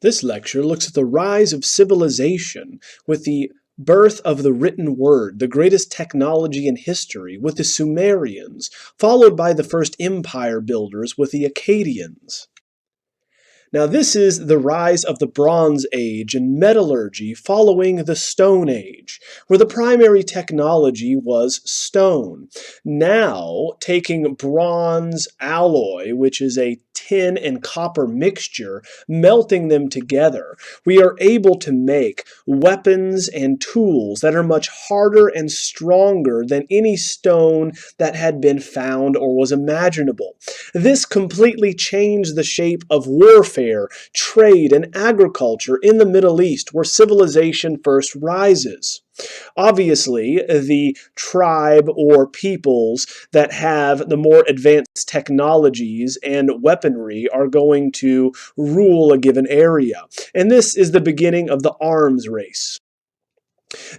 This lecture looks at the rise of civilization with the birth of the written word, the greatest technology in history, with the Sumerians, followed by the first empire builders with the Akkadians. Now this is the rise of the Bronze Age and metallurgy following the Stone Age, where the primary technology was stone. Now, taking bronze alloy, which is a tin and copper mixture, melting them together, we are able to make weapons and tools that are much harder and stronger than any stone that had been found or was imaginable. This completely changed the shape of warfare, trade, and agriculture in the Middle East, where civilization first rises. Obviously, the tribe or peoples that have the more advanced technologies and weaponry are going to rule a given area. And this is the beginning of the arms race.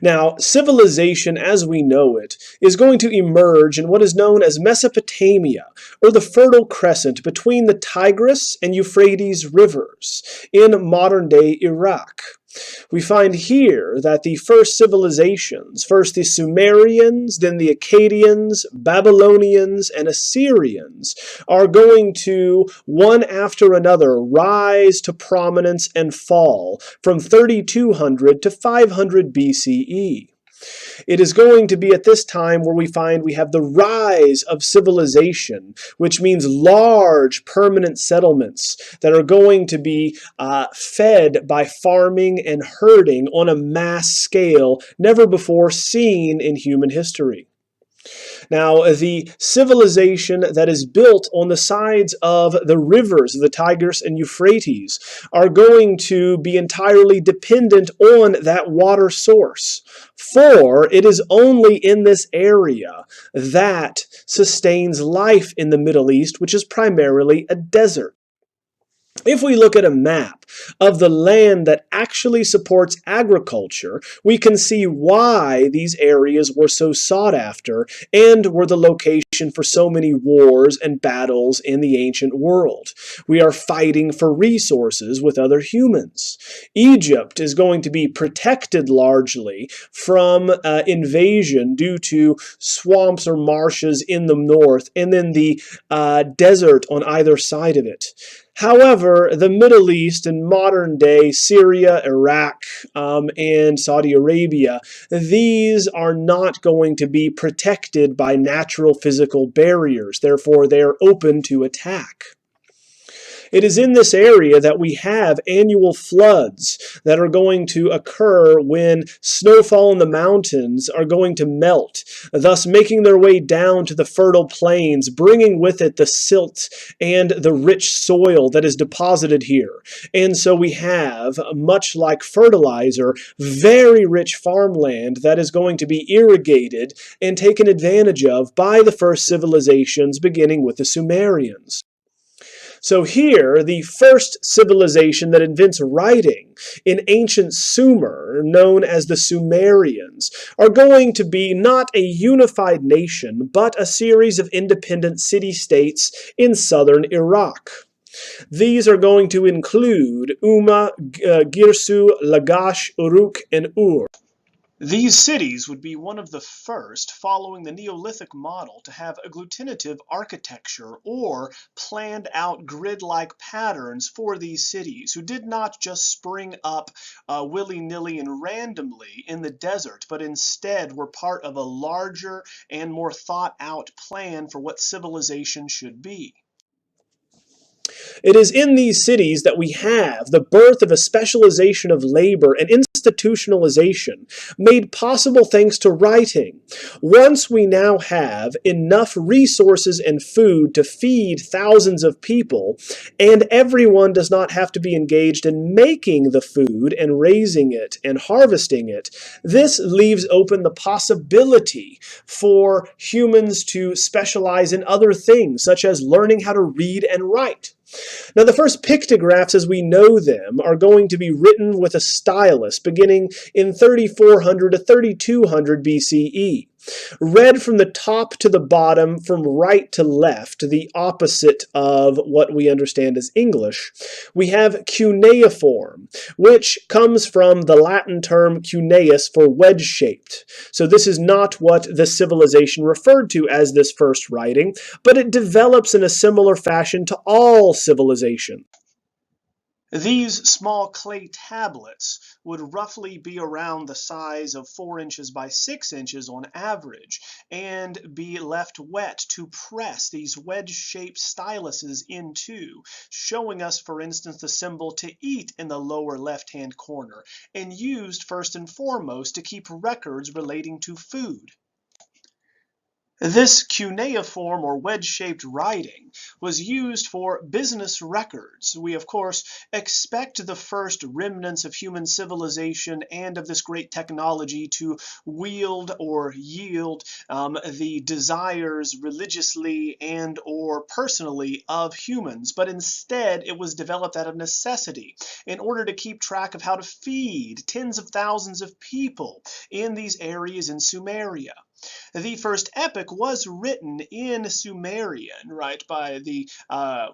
Now, civilization as we know it is going to emerge in what is known as Mesopotamia, or the Fertile Crescent between the Tigris and Euphrates rivers in modern-day Iraq. We find here that the first civilizations, first the Sumerians, then the Akkadians, Babylonians, and Assyrians, are going to, one after another, rise to prominence and fall from 3200 to 500 BCE. It is going to be at this time where we find we have the rise of civilization, which means large permanent settlements that are going to be fed by farming and herding on a mass scale never before seen in human history. Now, the civilization that is built on the sides of the rivers, the Tigris and Euphrates, are going to be entirely dependent on that water source. For it is only in this area that sustains life in the Middle East, which is primarily a desert. If we look at a map of the land that actually supports agriculture, we can see why these areas were so sought after and were the location for so many wars and battles in the ancient world. We are fighting for resources with other humans. Egypt is going to be protected largely from invasion due to swamps or marshes in the north and then the desert on either side of it. However, the Middle East and modern-day Syria, Iraq, and Saudi Arabia, these are not going to be protected by natural physical barriers. Therefore, they are open to attack. It is in this area that we have annual floods that are going to occur when snowfall in the mountains are going to melt, thus making their way down to the fertile plains, bringing with it the silt and the rich soil that is deposited here. And so we have, much like fertilizer, very rich farmland that is going to be irrigated and taken advantage of by the first civilizations, beginning with the Sumerians. So here, the first civilization that invents writing in ancient Sumer, known as the Sumerians, are going to be not a unified nation, but a series of independent city-states in southern Iraq. These are going to include Umma, Girsu, Lagash, Uruk, and Ur. These cities would be one of the first, following the Neolithic model, to have agglutinative architecture or planned out grid-like patterns for these cities, who did not just spring up willy-nilly and randomly in the desert, but instead were part of a larger and more thought-out plan for what civilization should be. It is in these cities that we have the birth of a specialization of labor and institutionalization made possible thanks to writing. Once we now have enough resources and food to feed thousands of people, and everyone does not have to be engaged in making the food and raising it and harvesting it, this leaves open the possibility for humans to specialize in other things, such as learning how to read and write. Now, the first pictographs as we know them are going to be written with a stylus beginning in 3400 to 3200 BCE. Read from the top to the bottom, from right to left, the opposite of what we understand as English, we have cuneiform, which comes from the Latin term cuneus for wedge-shaped. So this is not what the civilization referred to as this first writing, but it develops in a similar fashion to all civilization. These small clay tablets would roughly be around the size of 4 inches by 6 inches on average, and be left wet to press these wedge-shaped styluses into, showing us, for instance, the symbol to eat in the lower left-hand corner, and used first and foremost to keep records relating to food. This cuneiform or wedge-shaped writing was used for business records. We, of course, expect the first remnants of human civilization and of this great technology to wield or yield the desires religiously and or personally of humans, but instead it was developed out of necessity in order to keep track of how to feed tens of thousands of people in these areas in Sumeria. The first epic was written in Sumerian, right, by the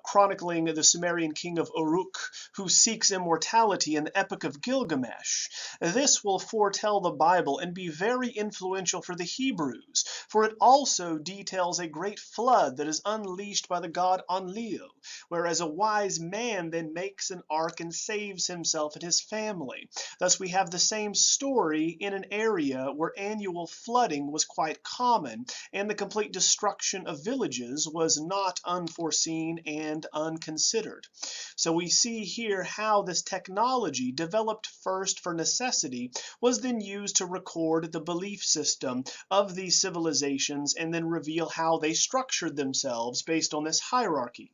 chronicling the Sumerian king of Uruk, who seeks immortality in the Epic of Gilgamesh. This will foretell the Bible and be very influential for the Hebrews, for it also details a great flood that is unleashed by the god Enlil, whereas a wise man then makes an ark and saves himself and his family. Thus we have the same story in an area where annual flooding was quite common, and the complete destruction of villages was not unforeseen and unconsidered. So we see here how this technology, developed first for necessity, was then used to record the belief system of these civilizations and then reveal how they structured themselves based on this hierarchy.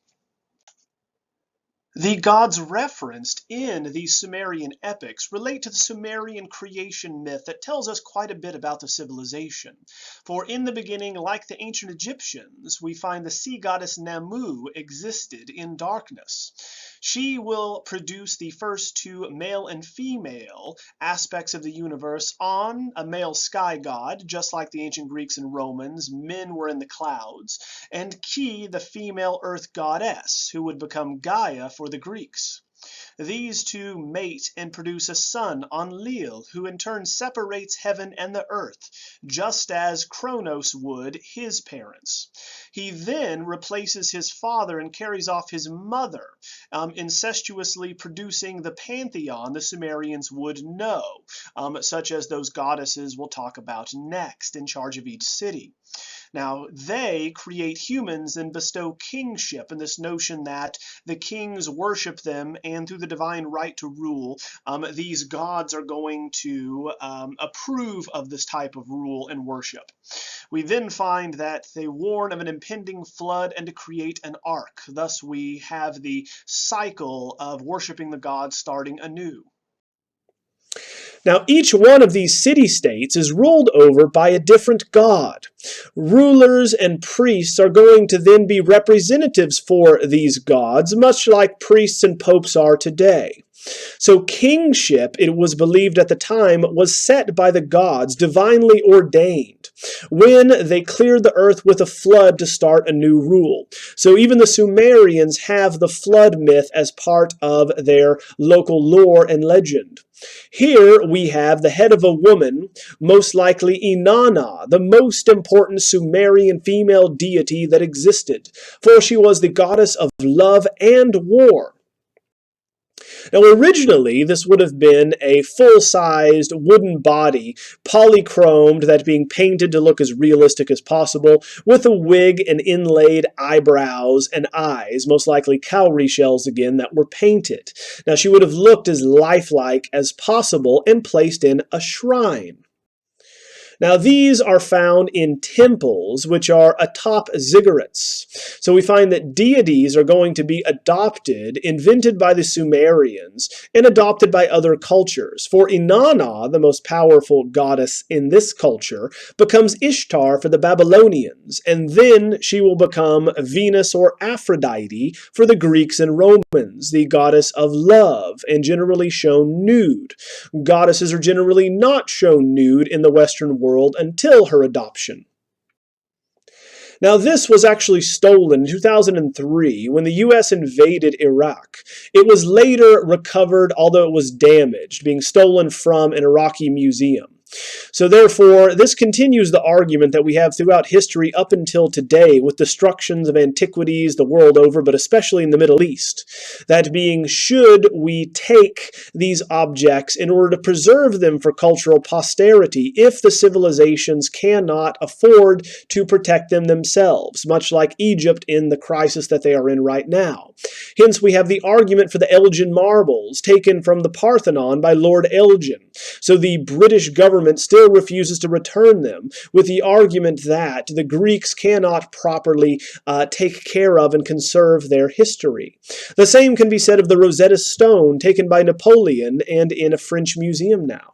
The gods referenced in these Sumerian epics relate to the Sumerian creation myth that tells us quite a bit about the civilization. For in the beginning, like the ancient Egyptians, we find the sea goddess Namu existed in darkness. She will produce the first two male and female aspects of the universe on a male sky god, just like the ancient Greeks and Romans. Men were in the clouds, and Ki, the female earth goddess, who would become Gaia for the Greeks. These two mate and produce a son, Enlil, who in turn separates heaven and the earth, just as Kronos would his parents. He then replaces his father and carries off his mother, incestuously producing the pantheon the Sumerians would know, such as those goddesses we'll talk about next, in charge of each city. Now, they create humans and bestow kingship, and this notion that the kings worship them, and through the divine right to rule, these gods are going to approve of this type of rule and worship. We then find that they warn of an impending flood and to create an ark. Thus, we have the cycle of worshiping the gods starting anew. Now, each one of these city-states is ruled over by a different god. Rulers and priests are going to then be representatives for these gods, much like priests and popes are today. So kingship, it was believed at the time, was set by the gods, divinely ordained, when they cleared the earth with a flood to start a new rule. So even the Sumerians have the flood myth as part of their local lore and legend. Here we have the head of a woman, most likely Inanna, the most important Sumerian female deity that existed, for she was the goddess of love and war. Now, originally, this would have been a full-sized wooden body, polychromed, that being painted to look as realistic as possible, with a wig and inlaid eyebrows and eyes, most likely cowrie shells again, that were painted. Now, she would have looked as lifelike as possible and placed in a shrine. Now, these are found in temples, which are atop ziggurats. So we find that deities are going to be adopted, invented by the Sumerians, and adopted by other cultures. For Inanna, the most powerful goddess in this culture, becomes Ishtar for the Babylonians, and then she will become Venus or Aphrodite for the Greeks and Romans, the goddess of love, and generally shown nude. Goddesses are generally not shown nude in the Western world, world until her adoption. Now, this was actually stolen in 2003 when the US invaded Iraq. It was later recovered, although it was damaged, being stolen from an Iraqi museum. So therefore, this continues the argument that we have throughout history up until today with destructions of antiquities the world over, but especially in the Middle East. That being, should we take these objects in order to preserve them for cultural posterity if the civilizations cannot afford to protect them themselves, much like Egypt in the crisis that they are in right now. Hence, we have the argument for the Elgin marbles taken from the Parthenon by Lord Elgin. So the British government still refuses to return them, with the argument that the Greeks cannot properly take care of and conserve their history. The same can be said of the Rosetta Stone taken by Napoleon and in a French museum now.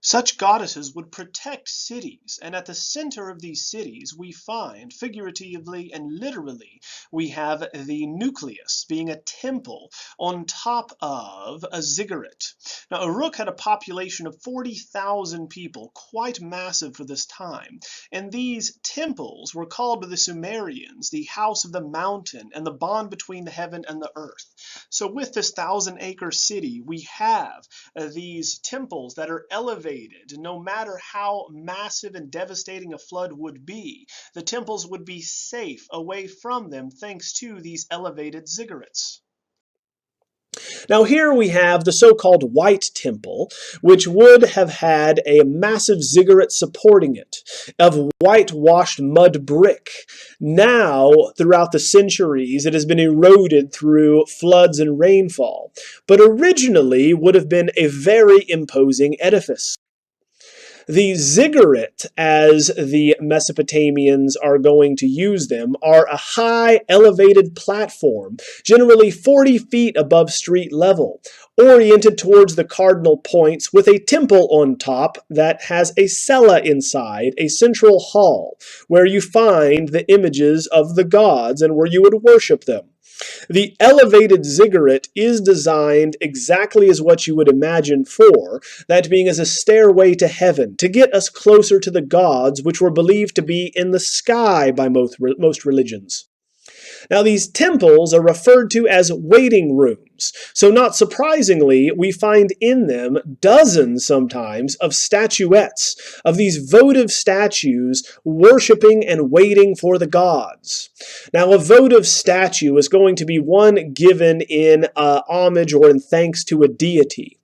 Such goddesses would protect cities, and at the center of these cities we find, figuratively and literally, we have the nucleus, being a temple on top of a ziggurat. Now, Uruk had a population of 40,000 people, quite massive for this time, and these temples were called by the Sumerians the house of the mountain and the bond between the heaven and the earth. So with this 1,000-acre city, we have these temples that are elevated. No matter how massive and devastating a flood would be, the temples would be safe away from them thanks to these elevated ziggurats. Now here we have the so-called White Temple, which would have had a massive ziggurat supporting it, of whitewashed mud brick. Now, throughout the centuries, it has been eroded through floods and rainfall, but originally would have been a very imposing edifice. The ziggurat, as the Mesopotamians are going to use them, are a high elevated platform, generally 40 feet above street level, oriented towards the cardinal points with a temple on top that has a cella inside, a central hall, where you find the images of the gods and where you would worship them. The elevated ziggurat is designed exactly as what you would imagine for, that being as a stairway to heaven, to get us closer to the gods, which were believed to be in the sky by most religions. Now, these temples are referred to as waiting rooms, so not surprisingly, we find in them dozens sometimes of statuettes, of these votive statues worshiping and waiting for the gods. Now, a votive statue is going to be one given in homage or in thanks to a deity.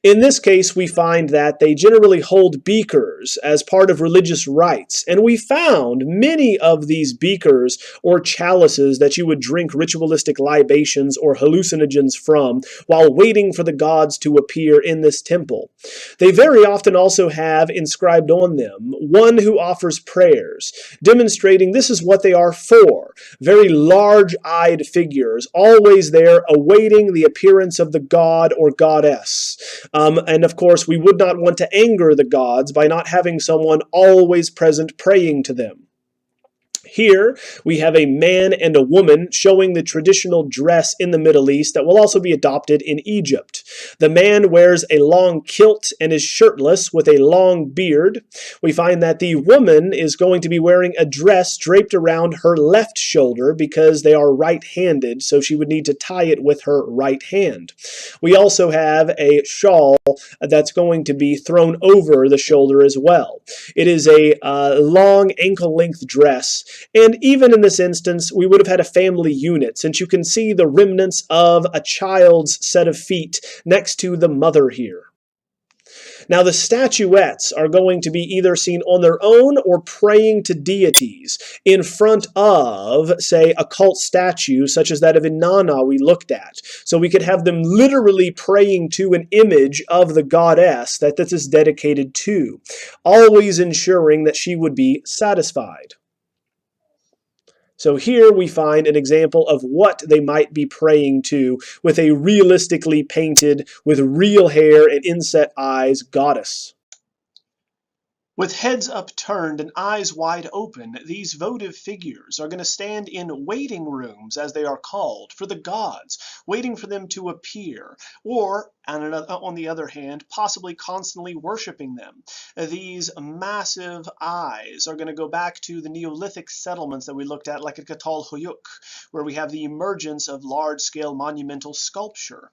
In this case, we find that they generally hold beakers as part of religious rites, and we found many of these beakers or chalices that you would drink ritualistic libations or hallucinogens from while waiting for the gods to appear in this temple. They very often also have inscribed on them one who offers prayers, demonstrating this is what they are for. Very large-eyed figures, always there awaiting the appearance of the god or goddess. And of course, we would not want to anger the gods by not having someone always present praying to them. Here, we have a man and a woman showing the traditional dress in the Middle East that will also be adopted in Egypt. The man wears a long kilt and is shirtless with a long beard. We find that the woman is going to be wearing a dress draped around her left shoulder because they are right-handed, so she would need to tie it with her right hand. We also have a shawl that's going to be thrown over the shoulder as well. It is a long ankle-length dress. And even in this instance, we would have had a family unit, since you can see the remnants of a child's set of feet next to the mother here. Now, the statuettes are going to be either seen on their own or praying to deities in front of, say, a cult statue such as that of Inanna we looked at. So we could have them literally praying to an image of the goddess that this is dedicated to, always ensuring that she would be satisfied. So here we find an example of what they might be praying to with a realistically painted, with real hair and inset eyes goddess. With heads upturned and eyes wide open, these votive figures are going to stand in waiting rooms, as they are called, for the gods, waiting for them to appear, or, on the other hand, possibly constantly worshiping them. These massive eyes are going to go back to the Neolithic settlements that we looked at, like at Katal Huyuk, where we have the emergence of large-scale monumental sculpture.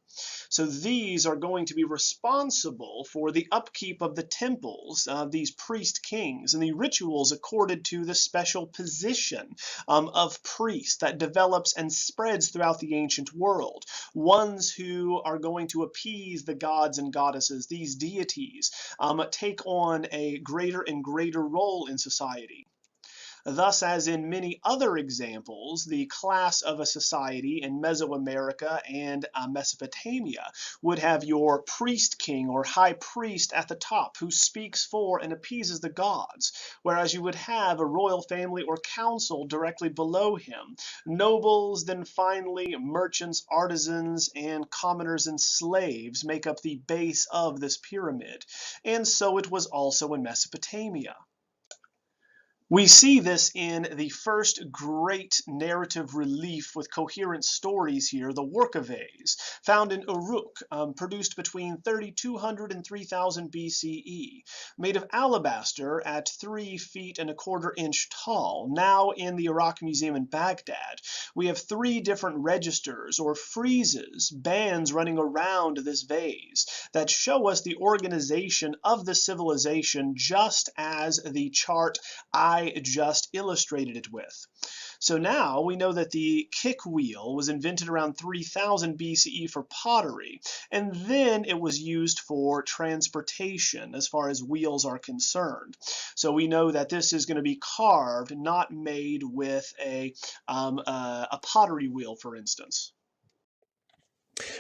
So these are going to be responsible for the upkeep of the temples, these priest kings, and the rituals accorded to the special position of priest that develops and spreads throughout the ancient world. Ones who are going to appease the gods and goddesses, these deities, take on a greater and greater role in society. Thus, as in many other examples, the class of a society in Mesoamerica and Mesopotamia would have your priest king or high priest at the top who speaks for and appeases the gods, whereas you would have a royal family or council directly below him. Nobles, then finally merchants, artisans, and commoners and slaves make up the base of this pyramid, and so it was also in Mesopotamia. We see this in the first great narrative relief with coherent stories here, the work of Vase, found in Uruk, produced between 3200 and 3000 BCE, made of alabaster at 3 feet and a quarter inch tall. Now in the Iraq Museum in Baghdad, we have 3 different registers or friezes, bands running around this vase that show us the organization of the civilization just as the chart I just illustrated it with. So now we know that the kick wheel was invented around 3000 BCE for pottery, and then it was used for transportation as far as wheels are concerned. So we know that this is going to be carved, not made with a pottery wheel, for instance.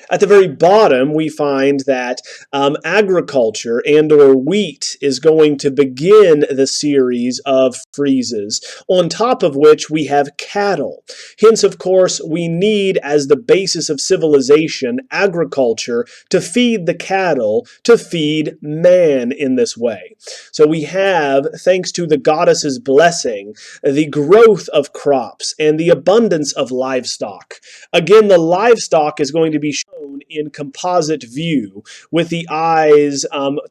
At the very bottom, we find that agriculture and or wheat is going to begin the series of friezes, on top of which we have cattle. Hence, of course, we need as the basis of civilization agriculture to feed the cattle, to feed man in this way. So we have, thanks to the goddess's blessing, the growth of crops and the abundance of livestock. Again, the livestock is going to be shown in composite view with the eyes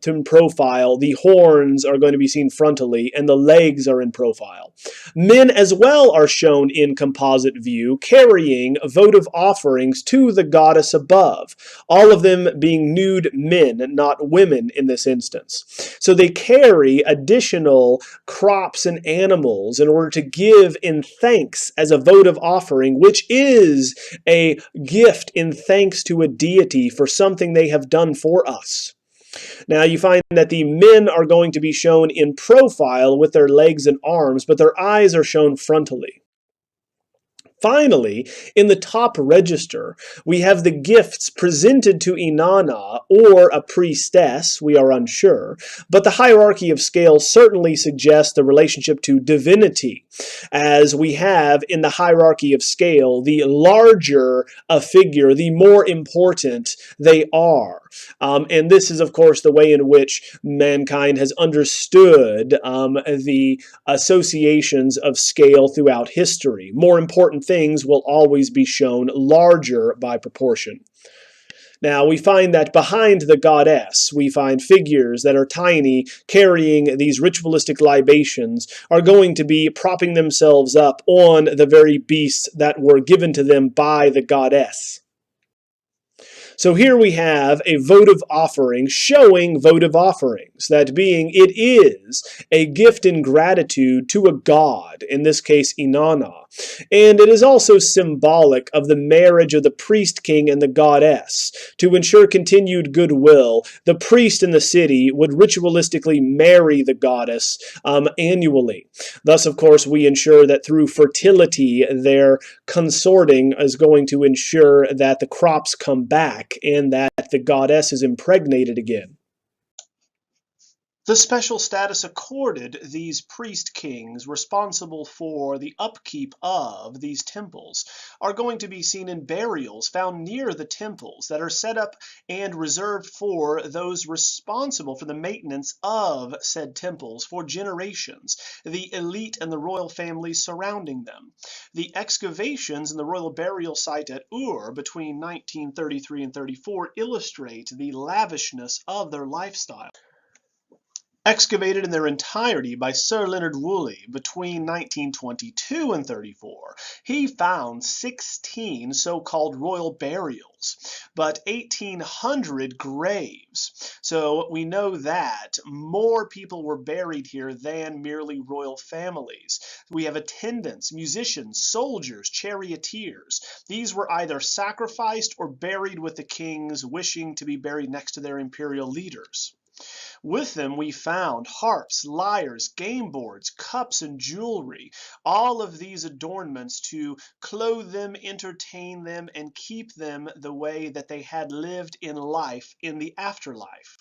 in profile. The horns are going to be seen frontally and the legs are in profile. Men as well are shown in composite view carrying votive offerings to the goddess above, all of them being nude men, not women in this instance. So they carry additional crops and animals in order to give in thanks as a votive offering, which is a gift in thanks to a deity for something they have done for us. Now you find that the men are going to be shown in profile with their legs and arms, but their eyes are shown frontally. Finally, in the top register, we have the gifts presented to Inanna or a priestess, we are unsure, but the hierarchy of scale certainly suggests the relationship to divinity, as we have in the hierarchy of scale, the larger a figure, the more important they are. And this is, of course, the way in which mankind has understood the associations of scale throughout history. More important things will always be shown larger by proportion. Now, we find that behind the goddess, we find figures that are tiny, carrying these ritualistic libations, are going to be propping themselves up on the very beasts that were given to them by the goddess. So here we have a votive offering showing votive offerings, that being it is a gift in gratitude to a god, in this case Inanna. And it is also symbolic of the marriage of the priest king and the goddess. To ensure continued goodwill, the priest in the city would ritualistically marry the goddess annually. Thus, of course, we ensure that through fertility, their consorting is going to ensure that the crops come back and that the goddess is impregnated again. The special status accorded these priest kings responsible for the upkeep of these temples are going to be seen in burials found near the temples that are set up and reserved for those responsible for the maintenance of said temples for generations, the elite and the royal families surrounding them. The excavations in the royal burial site at Ur between 1933 and 34 illustrate the lavishness of their lifestyle. Excavated in their entirety by Sir Leonard Woolley between 1922 and 34, he found 16 so-called royal burials, but 1,800 graves. So we know that more people were buried here than merely royal families. We have attendants, musicians, soldiers, charioteers. These were either sacrificed or buried with the kings wishing to be buried next to their imperial leaders. With them we found harps, lyres, game boards, cups, and jewelry, all of these adornments to clothe them, entertain them, and keep them the way that they had lived in life in the afterlife.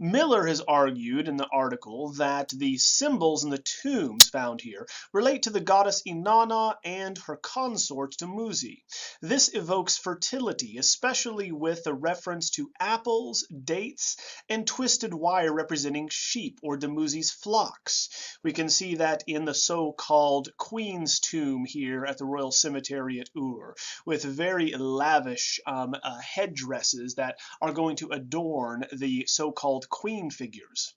Miller has argued in the article that the symbols in the tombs found here relate to the goddess Inanna and her consort Dumuzi. This evokes fertility, especially with a reference to apples, dates, and twisted wire representing sheep or Dumuzi's flocks. We can see that in the so-called Queen's Tomb here at the Royal Cemetery at Ur, with very lavish headdresses that are going to adorn the so-called queen figures.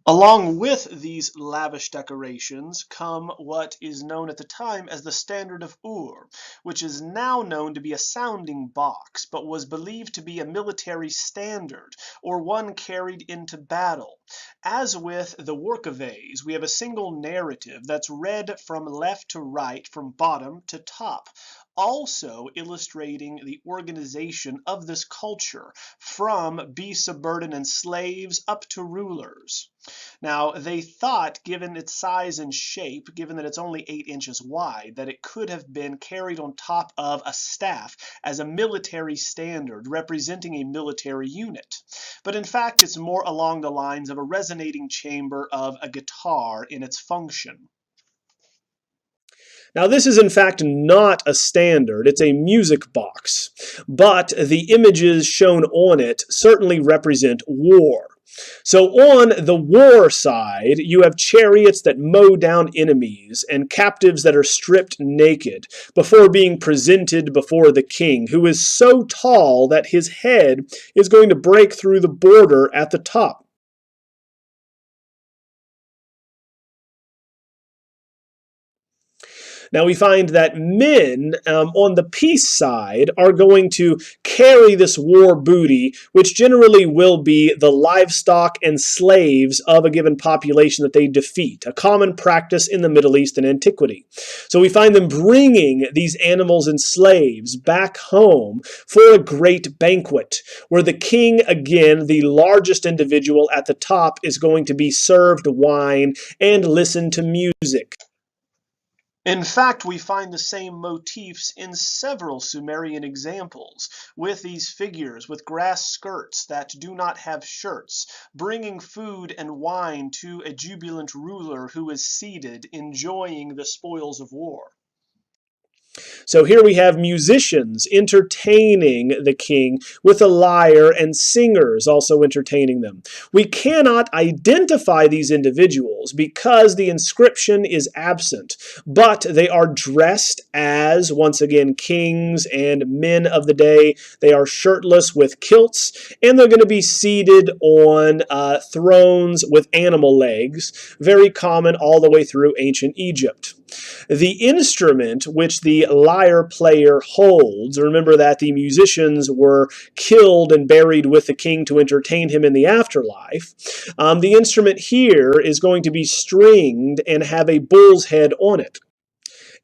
Along with these lavish decorations come what is known at the time as the Standard of Ur, which is now known to be a sounding box, but was believed to be a military standard, or one carried into battle. As with the Workaways, we have a single narrative that's read from left to right, from bottom to top, also illustrating the organization of this culture, from beasts of burden and slaves up to rulers. Now, they thought, given its size and shape, given that it's only 8 inches wide, that it could have been carried on top of a staff as a military standard representing a military unit. But in fact, it's more along the lines of a resonating chamber of a guitar in its function. Now, this is in fact not a standard, it's a music box, but the images shown on it certainly represent war. So on the war side, you have chariots that mow down enemies and captives that are stripped naked before being presented before the king, who is so tall that his head is going to break through the border at the top. Now we find that men on the peace side are going to carry this war booty, which generally will be the livestock and slaves of a given population that they defeat, a common practice in the Middle East in antiquity. So we find them bringing these animals and slaves back home for a great banquet, where the king, again, the largest individual at the top, is going to be served wine and listen to music. In fact, we find the same motifs in several Sumerian examples, with these figures with grass skirts that do not have shirts, bringing food and wine to a jubilant ruler who is seated, enjoying the spoils of war. So here we have musicians entertaining the king with a lyre and singers also entertaining them. We cannot identify these individuals because the inscription is absent, but they are dressed as, once again, kings and men of the day. They are shirtless with kilts, and they're going to be seated on thrones with animal legs, very common all the way through ancient Egypt. The instrument which the lyre player holds, remember that the musicians were killed and buried with the king to entertain him in the afterlife. The instrument here is going to be stringed and have a bull's head on it.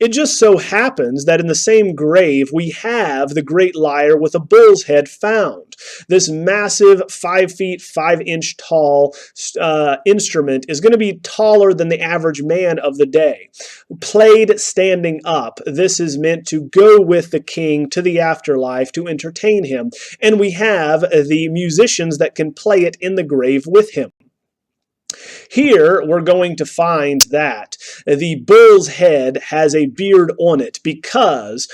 It just so happens that in the same grave we have the great lyre with a bull's head found. This massive 5 feet 5 inch tall instrument is going to be taller than the average man of the day. Played standing up, this is meant to go with the king to the afterlife to entertain him, and we have the musicians that can play it in the grave with him. Here we're going to find that the bull's head has a beard on it because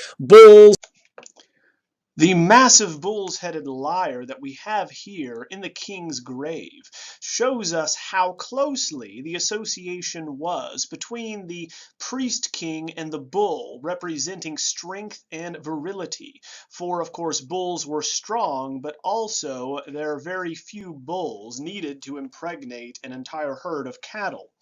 the massive bull's-headed lyre that we have here in the king's grave shows us how closely the association was between the priest-king and the bull, representing strength and virility. For, of course, bulls were strong, but also there are very few bulls needed to impregnate an entire herd of cattle.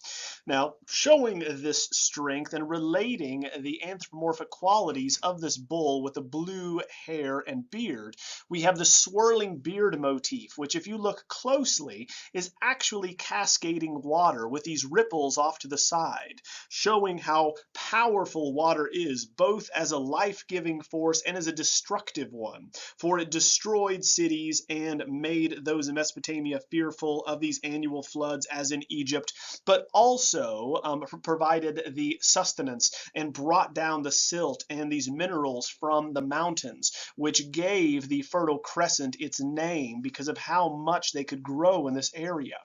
Now, showing this strength and relating the anthropomorphic qualities of this bull with the blue hair and beard, we have the swirling beard motif, which if you look closely is actually cascading water with these ripples off to the side, showing how powerful water is, both as a life-giving force and as a destructive one, for it destroyed cities and made those in Mesopotamia fearful of these annual floods as in Egypt, but also provided the sustenance and brought down the silt and these minerals from the mountains, which gave the Fertile Crescent its name because of how much they could grow in this area.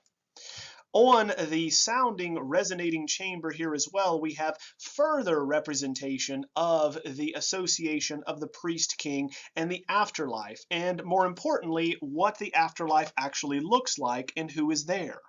On the sounding resonating chamber here as well, we have further representation of the association of the priest king and the afterlife, and more importantly, what the afterlife actually looks like and who is there.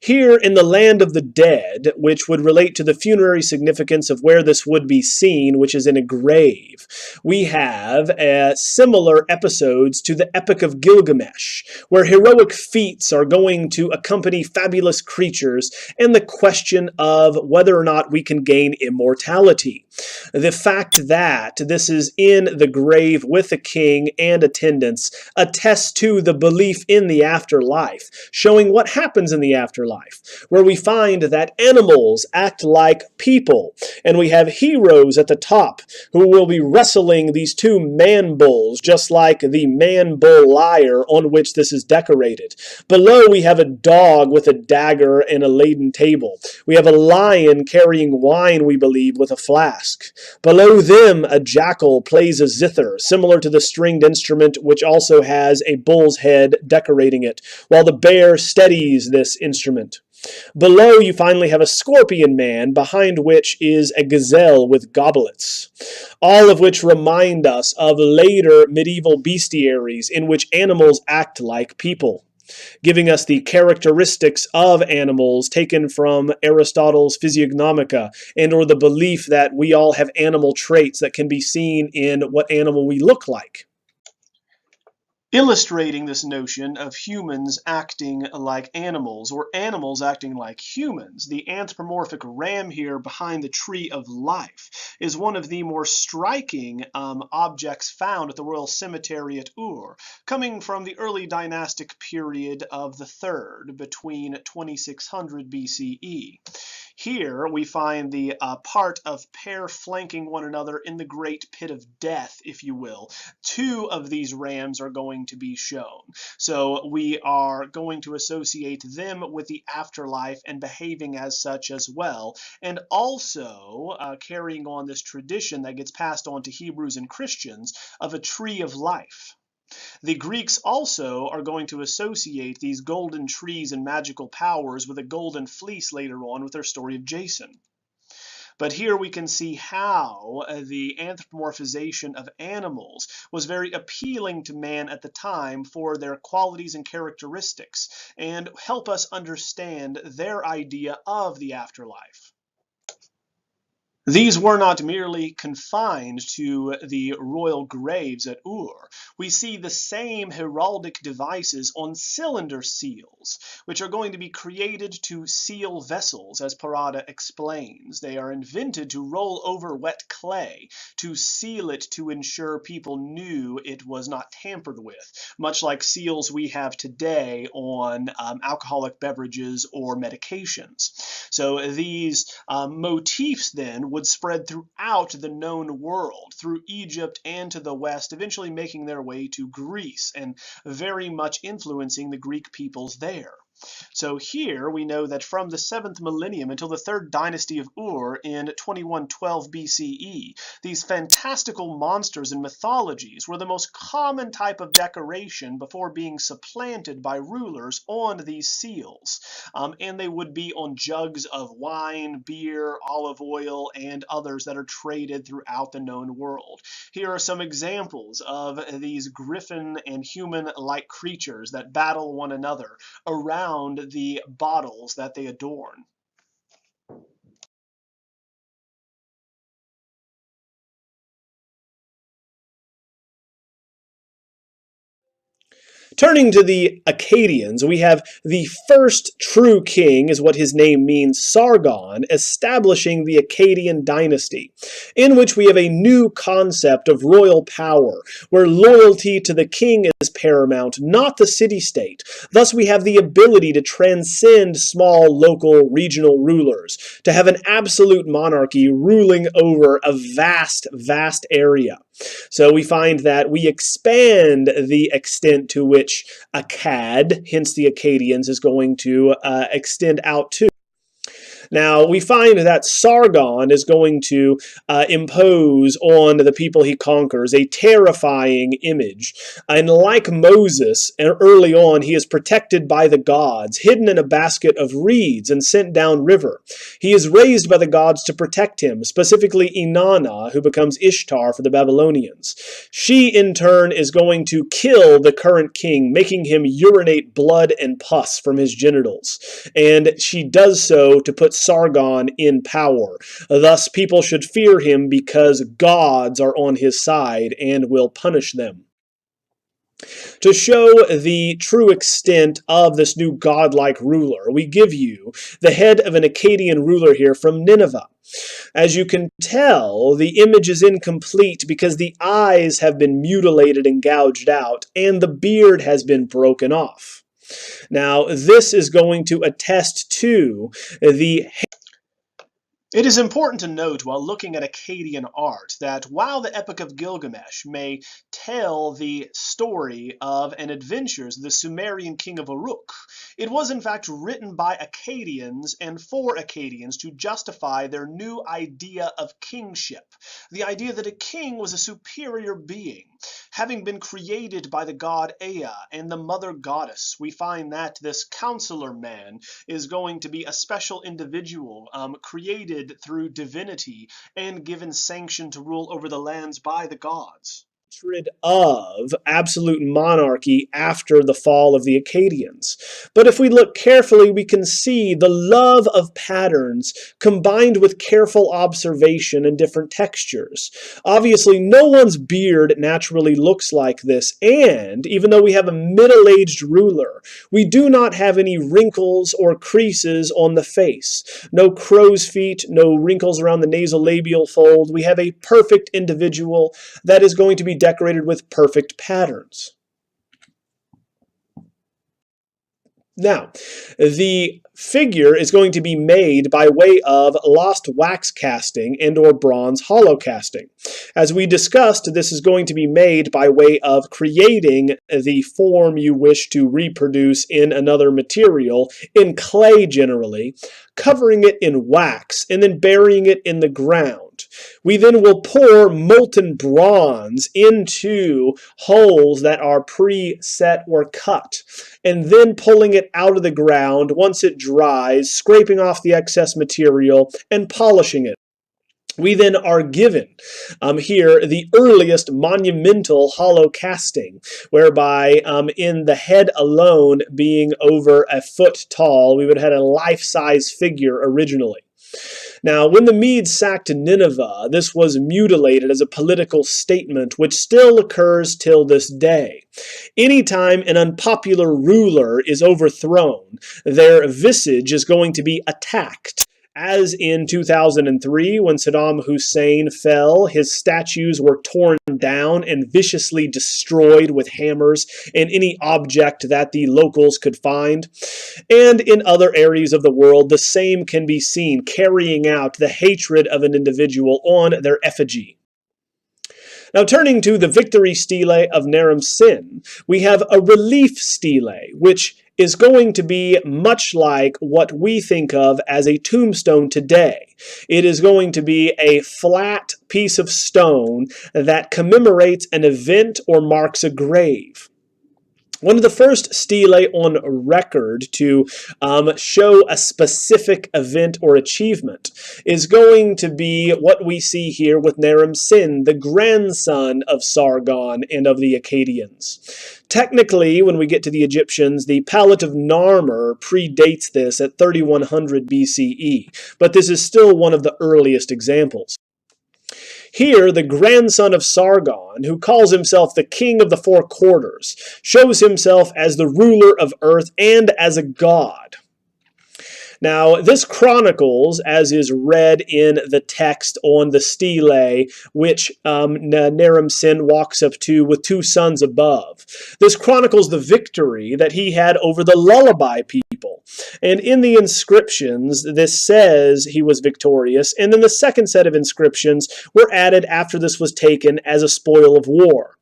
Here in the land of the dead, which would relate to the funerary significance of where this would be seen, which is in a grave, we have similar episodes to the Epic of Gilgamesh, where heroic feats are going to accompany fabulous creatures, and the question of whether or not we can gain immortality. The fact that this is in the grave with the king and attendants attests to the belief in the afterlife, showing what happens in the afterlife, where we find that animals act like people, and we have heroes at the top who will be wrestling these two man bulls, just like the man bull lyre on which this is decorated. Below we have a dog with a dagger and a laden table. We have a lion carrying wine, we believe, with a flask. Below them a jackal plays a zither, similar to the stringed instrument which also has a bull's head decorating it, while the bear steadies this instrument. Below you finally have a scorpion man, behind which is a gazelle with goblets, all of which remind us of later medieval bestiaries in which animals act like people, giving us the characteristics of animals taken from Aristotle's Physiognomica, and or the belief that we all have animal traits that can be seen in what animal we look like. Illustrating this notion of humans acting like animals, or animals acting like humans, the anthropomorphic ram here behind the tree of life is one of the more striking objects found at the Royal Cemetery at Ur, coming from the early dynastic period of the 3rd, between 2600 BCE. Here we find the part of pair flanking one another in the great pit of death, if you will. Two of these rams are going to be shown. So we are going to associate them with the afterlife and behaving as such as well, and also carrying on this tradition that gets passed on to Hebrews and Christians of a tree of life. The Greeks also are going to associate these golden trees and magical powers with a golden fleece later on with their story of Jason. But here we can see how the anthropomorphization of animals was very appealing to man at the time for their qualities and characteristics, and help us understand their idea of the afterlife. These were not merely confined to the royal graves at Ur. We see the same heraldic devices on cylinder seals, which are going to be created to seal vessels, as Parada explains. They are invented to roll over wet clay, to seal it to ensure people knew it was not tampered with, much like seals we have today on alcoholic beverages or medications. So these motifs then would spread throughout the known world, through Egypt and to the west, eventually making their way to Greece and very much influencing the Greek peoples there. So here we know that from the 7th millennium until the 3rd dynasty of Ur in 2112 BCE, these fantastical monsters and mythologies were the most common type of decoration before being supplanted by rulers on these seals. And they would be on jugs of wine, beer, olive oil, and others that are traded throughout the known world. Here are some examples of these griffin and human-like creatures that battle one another around the bottles that they adorn. Turning to the Akkadians, we have the first true king, is what his name means, Sargon, establishing the Akkadian dynasty, in which we have a new concept of royal power, where loyalty to the king is paramount, not the city-state. Thus we have the ability to transcend small, local, regional rulers, to have an absolute monarchy ruling over a vast, vast area. So we find that we expand the extent to which Akkad, hence the Akkadians, is going to extend out to. Now, we find that Sargon is going to impose on the people he conquers a terrifying image. And like Moses, early on, he is protected by the gods, hidden in a basket of reeds and sent downriver. He is raised by the gods to protect him, specifically Inanna, who becomes Ishtar for the Babylonians. She, in turn, is going to kill the current king, making him urinate blood and pus from his genitals. And she does so to put Sargon in power. Thus, people should fear him because gods are on his side and will punish them. To show the true extent of this new godlike ruler, we give you the head of an Akkadian ruler here from Nineveh. As you can tell, the image is incomplete because the eyes have been mutilated and gouged out, and the beard has been broken off. Now, this is going to attest to the... It is important to note while looking at Akkadian art that while the Epic of Gilgamesh may tell the story of and adventures of the Sumerian king of Uruk, it was in fact written by Akkadians and for Akkadians to justify their new idea of kingship, the idea that a king was a superior being. Having been created by the god Ea and the mother goddess, we find that this counselor man is going to be a special individual created through divinity and given sanction to rule over the lands by the gods. Of absolute monarchy after the fall of the Akkadians. But if we look carefully, we can see the love of patterns combined with careful observation and different textures. Obviously, no one's beard naturally looks like this, and even though we have a middle-aged ruler, we do not have any wrinkles or creases on the face. No crow's feet, no wrinkles around the nasolabial fold. We have a perfect individual that is going to be decorated with perfect patterns. Now, the figure is going to be made by way of lost wax casting and or bronze hollow casting. As we discussed, this is going to be made by way of creating the form you wish to reproduce in another material, in clay generally, covering it in wax, and then burying it in the ground. We then will pour molten bronze into holes that are pre-set or cut, and then pulling it out of the ground once it dries, scraping off the excess material, and polishing it. We then are given here the earliest monumental hollow casting, whereby in the head alone being over a foot tall, we would have had a life-size figure originally. Now, when the Medes sacked Nineveh, this was mutilated as a political statement, which still occurs till this day. Anytime an unpopular ruler is overthrown, their visage is going to be attacked, As in 2003, when Saddam Hussein fell, his statues were torn down and viciously destroyed with hammers and any object that the locals could find. And in other areas of the world, the same can be seen, carrying out the hatred of an individual on their effigy. Now, turning to the victory stele of Naram Sin, we have a relief stele, which is going to be much like what we think of as a tombstone today. It is going to be a flat piece of stone that commemorates an event or marks a grave. One of the first stelae on record to show a specific event or achievement is going to be what we see here with Naram Sin, the grandson of Sargon and of the Akkadians. Technically, when we get to the Egyptians, the Palette of Narmer predates this at 3100 BCE, but this is still one of the earliest examples. Here, the grandson of Sargon, who calls himself the king of the four quarters, shows himself as the ruler of earth and as a god. Now, this chronicles, as is read in the text on the stele, which Naram Sin walks up to with two sons above. This chronicles the victory that he had over the lullaby people. And in the inscriptions, this says he was victorious, and then the second set of inscriptions were added after this was taken as a spoil of war.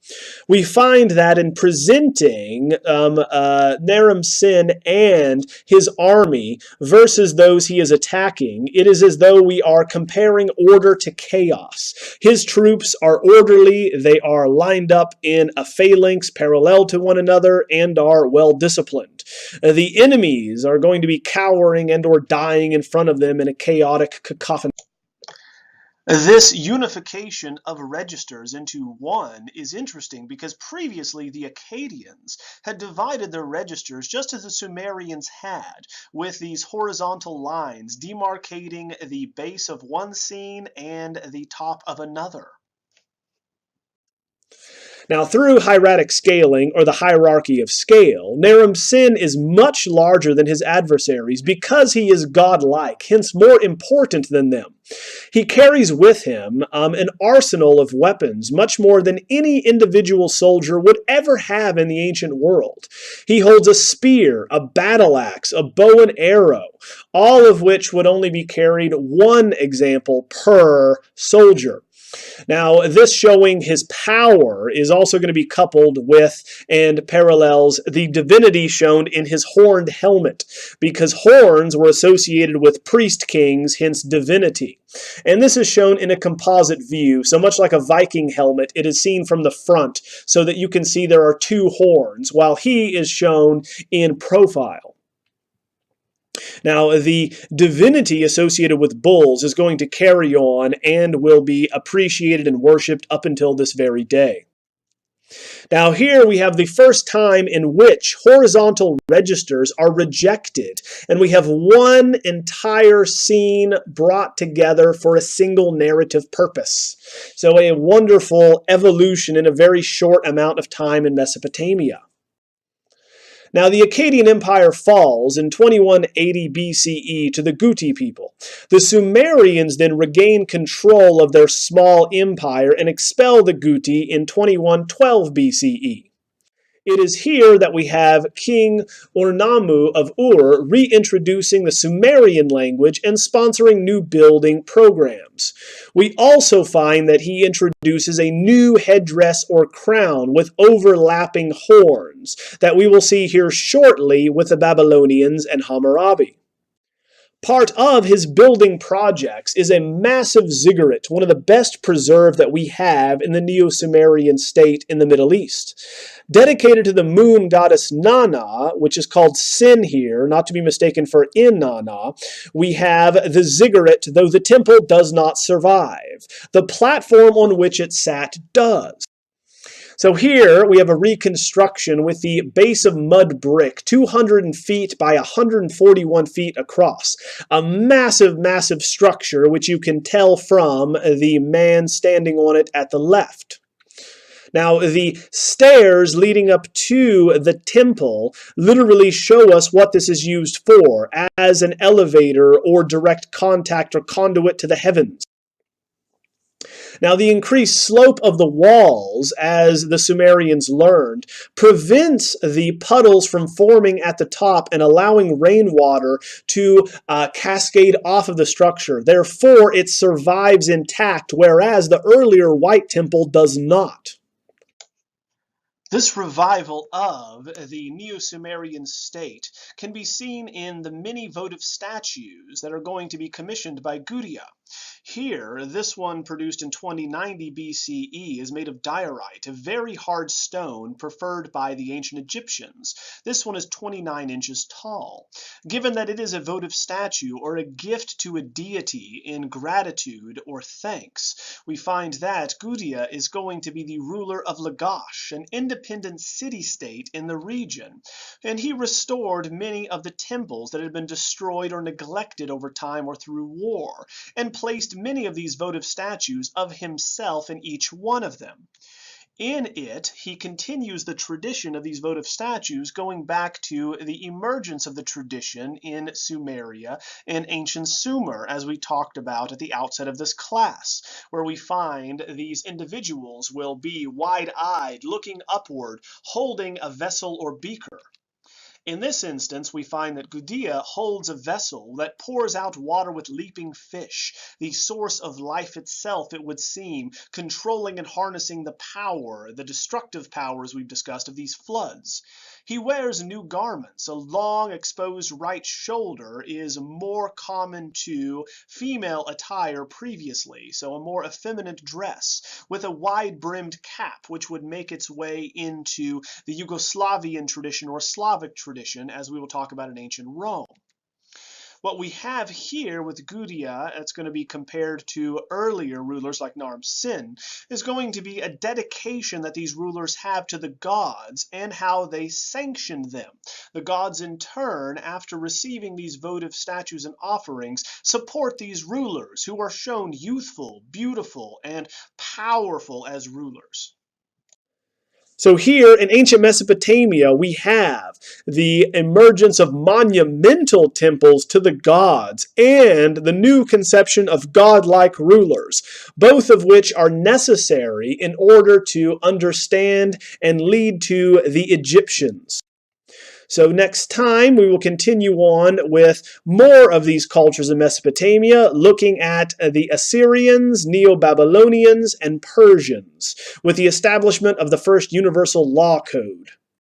We find that in presenting Naram Sin and his army versus those he is attacking, it is as though we are comparing order to chaos. His troops are orderly, they are lined up in a phalanx parallel to one another, and are well disciplined. The enemies are going to be cowering and or dying in front of them in a chaotic cacophony. This unification of registers into one is interesting because previously the Akkadians had divided their registers just as the Sumerians had, with these horizontal lines demarcating the base of one scene and the top of another. Now, through hieratic scaling, or the hierarchy of scale, Naram Sin is much larger than his adversaries because he is godlike, hence more important than them. He carries with him an arsenal of weapons, much more than any individual soldier would ever have in the ancient world. He holds a spear, a battle axe, a bow and arrow, all of which would only be carried one example per soldier. Now, this showing his power is also going to be coupled with and parallels the divinity shown in his horned helmet, because horns were associated with priest kings, hence divinity. And this is shown in a composite view, so much like a Viking helmet, it is seen from the front so that you can see there are two horns, while he is shown in profile. Now, the divinity associated with bulls is going to carry on and will be appreciated and worshipped up until this very day. Now, here we have the first time in which horizontal registers are rejected, and we have one entire scene brought together for a single narrative purpose. So a wonderful evolution in a very short amount of time in Mesopotamia. Now, the Akkadian Empire falls in 2180 BCE to the Guti people. The Sumerians then regain control of their small empire and expel the Guti in 2112 BCE. It is here that we have King Ornamu of Ur reintroducing the Sumerian language and sponsoring new building programs. We also find that he introduces a new headdress or crown with overlapping horns that we will see here shortly with the Babylonians and Hammurabi. Part of his building projects is a massive ziggurat, one of the best preserved that we have in the Neo-Sumerian state in the Middle East. Dedicated to the moon goddess Nana, which is called Sin here, not to be mistaken for Inanna, we have the ziggurat, though the temple does not survive. The platform on which it sat does. So here we have a reconstruction with the base of mud brick, 200 feet by 141 feet across. A massive, massive structure, which you can tell from the man standing on it at the left. Now, the stairs leading up to the temple literally show us what this is used for, as an elevator or direct contact or conduit to the heavens. Now, the increased slope of the walls, as the Sumerians learned, prevents the puddles from forming at the top and allowing rainwater to cascade off of the structure. Therefore, it survives intact, whereas the earlier White Temple does not. This revival of the Neo-Sumerian state can be seen in the many votive statues that are going to be commissioned by Gudea. Here, this one produced in 2090 BCE is made of diorite, a very hard stone preferred by the ancient Egyptians. This one is 29 inches tall. Given that it is a votive statue or a gift to a deity in gratitude or thanks, we find that Gudea is going to be the ruler of Lagash, an independent city-state in the region, and he restored many of the temples that had been destroyed or neglected over time or through war, and placed many of these votive statues of himself in each one of them. In it, he continues the tradition of these votive statues going back to the emergence of the tradition in Sumeria and ancient Sumer, as we talked about at the outset of this class, where we find these individuals will be wide-eyed, looking upward, holding a vessel or beaker. In this instance, we find that Gudea holds a vessel that pours out water with leaping fish, the source of life itself, it would seem, controlling and harnessing the power, the destructive powers we've discussed of these floods. He wears new garments. A long exposed right shoulder is more common to female attire previously, so a more effeminate dress, with a wide-brimmed cap, which would make its way into the Yugoslavian tradition or Slavic tradition, as we will talk about in ancient Rome. What we have here with Gudea, it's going to be compared to earlier rulers like Naram-Sin, is going to be a dedication that these rulers have to the gods and how they sanctioned them. The gods, in turn, after receiving these votive statues and offerings, support these rulers who are shown youthful, beautiful, and powerful as rulers. So here in ancient Mesopotamia, we have the emergence of monumental temples to the gods and the new conception of godlike rulers, both of which are necessary in order to understand and lead to the Egyptians. So next time we will continue on with more of these cultures in Mesopotamia, looking at the Assyrians, Neo-Babylonians, and Persians, with the establishment of the first universal law code.